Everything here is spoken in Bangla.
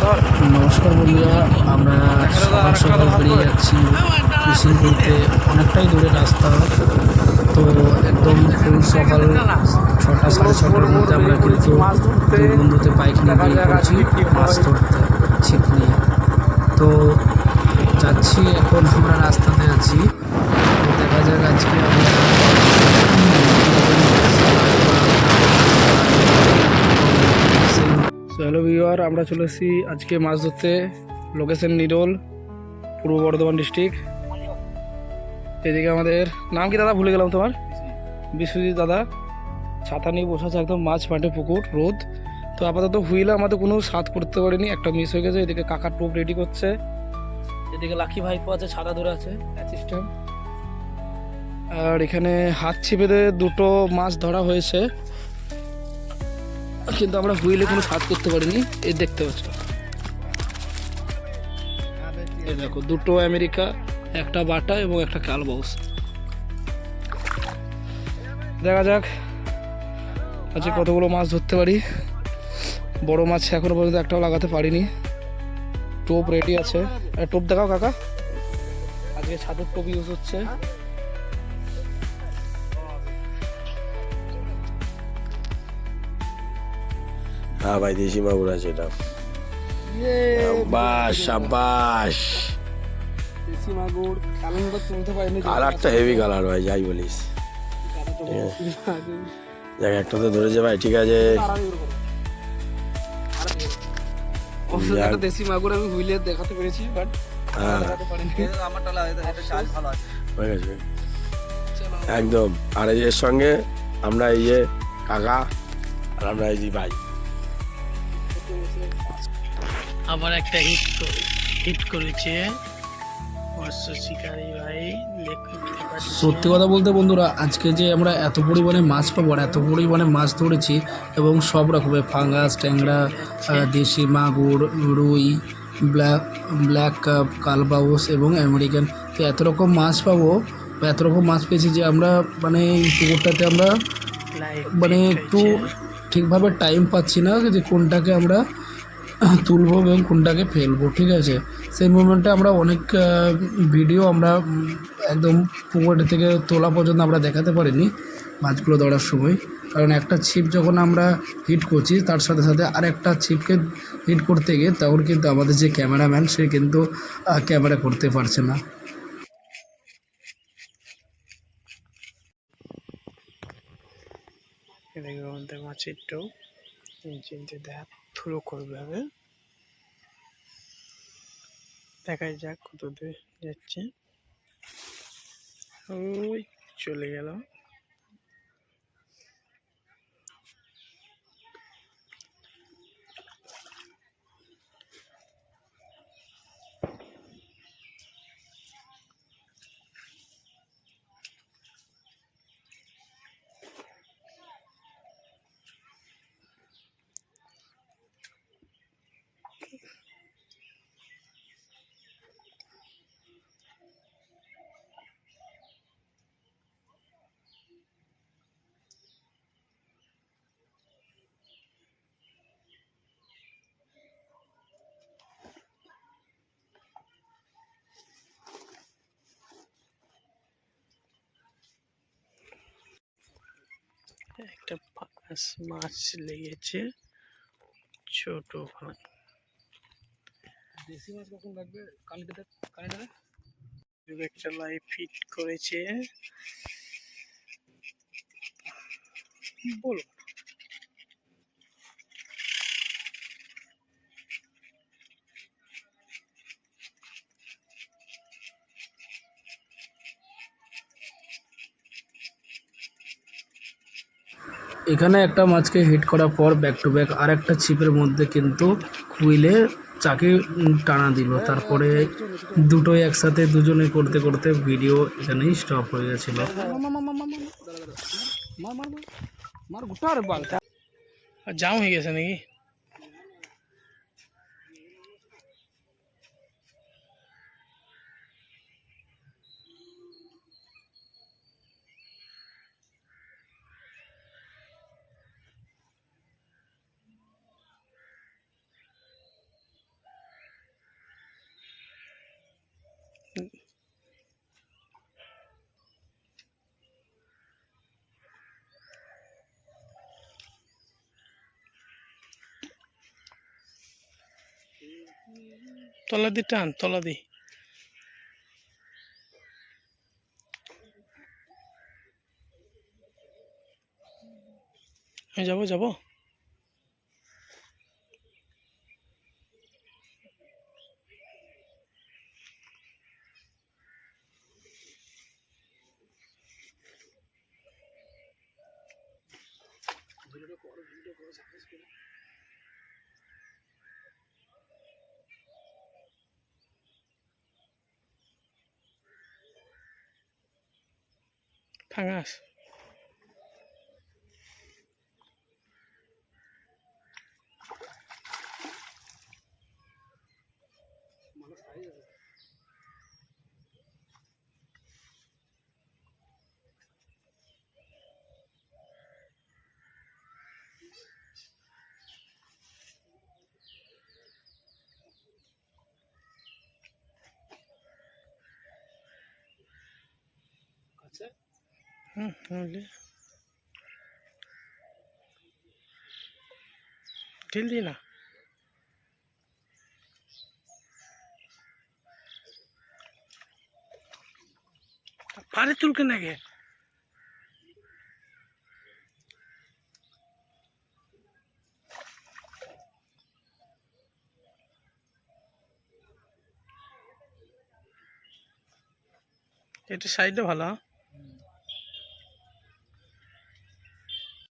নমস্কার বন্ধুরা, আমরা সকাল সকাল বেরিয়ে যাচ্ছি ফিশিং করতে। অনেকটাই দূরে রাস্তা, তো একদম ফুল সকাল 6টা সাড়ে 6টার মধ্যে আমরা কিন্তু দুই বন্ধুতে বাইক নিয়ে বেরিয়ে পড়ছি মাছ ধরতে ছিপ নিয়ে। তো যাচ্ছি, এখন আমরা রাস্তাতে আছি। তো দেখা যাক আজকে আমরা হ্যালো ভিউয়ার, আমরা চলে এসেছি আজকে মাছ ধরতে। লোকেশন নিডোল, পূর্ব বর্ধমান ডিস্ট্রিক্ট। এদিকে আমাদের নাম কি দাদা, ভুলে গেলাম তোমার? বিশ্বজিৎ দাদা। ছাতা নিয়ে বসে আছে, একদম মাছ পাটে পুকুর, রোদ। তো আপাতত হুইলে আমাদের কোনো স্বাদ করতে পারিনি, একটা মিস হয়ে গেছে। এদিকে কাকার টোপ রেডি করছে, এদিকে লাকি ভাইপো আছে, ছাতা ধরে আছে অ্যাসিস্ট্যান্ট। আর এখানে হাত ছিপেতে দুটো মাছ ধরা হয়েছে, কিন্তু আমরা হুইলে কোনো স্বাদ করতে পারিনি। এই দেখতে পাচ্ছ, এই দেখো দুটো আমেরিকা, একটা বাটা এবং একটা কালবাউস। দেখা যাক আজকে কতগুলো মাছ ধরতে পারি। বড় মাছ এখনো পর্যন্ত একটাও লাগাতে পারিনি। টোপ রেডি আছে, টোপ দেখাও কাকা। আজকে ছাতুর টোপ ইউজ হচ্ছে। হ্যাঁ ভাই, দেশি মাগুর আছে এটা। শাবাশ শাবাশ, দেশি মাগুর। কালারটা তুলতে পারিনি, কালারটা হেভি কালার ভাই, যাই বলিস। দেখ একটা তো ধরেছে ভাই, ঠিক আছে। একটা দেশি মাগুর আমি হুইলে দেখাতে পেরেছি, বাট দেখাতে পারিনি। একদম। আর এর সঙ্গে আমরা এই যে কাকা, আর আমরা এই যে ভাই। আবার একটা হিট করেছে শিকারি ভাই। সত্যি কথা বলতে বন্ধুরা, আজকে যে আমরা এত পরিমাণে মাছ পাবো আর এত পরিমাণে মাছ ধরেছি, এবং সব রকমের ফাঙ্গাস, ট্যাংরা, দেশি মাগুর, রুই, ব্ল্যাক কাপ, কালবাউস এবং আমেরিকান। তো এত রকম মাছ পাবো, এত রকম মাছ পেয়েছি যে আমরা মানে এই পুকুরটাতে আমরা মানে একটু ঠিকভাবে টাইম পাচ্ছি না যে কোনটাকে আমরা তুলবো এবং কোনটাকে ফেলবো। ঠিক আছে, সেই মুমেন্টে আমরা অনেক ভিডিও আমরা একদম পুকুর থেকে তোলা পর্যন্ত আমরা দেখাতে পারিনি মাছগুলো ধরার সময়। কারণ একটা ছিপ যখন আমরা হিট করছি, তার সাথে সাথে আরেকটা ছিপকে হিট করতে গিয়ে তখন কিন্তু আমাদের যে ক্যামেরাম্যান, সে কিন্তু ক্যামেরা করতে পারছে না। মাছের টোপ চিনতে দেখ থুলো করবে হবে। দেখা যাক কত দূর যাচ্ছে। ওই চলে গেল। একটা মাছ লেগেছে, ছোট ভাই। দেশি মাছ কখন লাগবে? কানেক্টে একটা লাইভ ফিট করেছে। বলো এখানে একটা মাছকে হিট করার পর ব্যাক টু ব্যাক আর একটা ছিপের মধ্যে কিন্তু হুইলে চাকে টানা দিল। তারপরে দুটোই একসাথে দুজনে করতে করতে ভিডিও এখানেই স্টপ হয়ে গেছিল। জাম হয়ে গেছে নাকি? তলা দি টান, তলা দি। আমি যাবো যাবো। ফাঙাস। নইলে ঢিল দি না। পারে তুলকে নাগে। এটা সাইডে ভালো।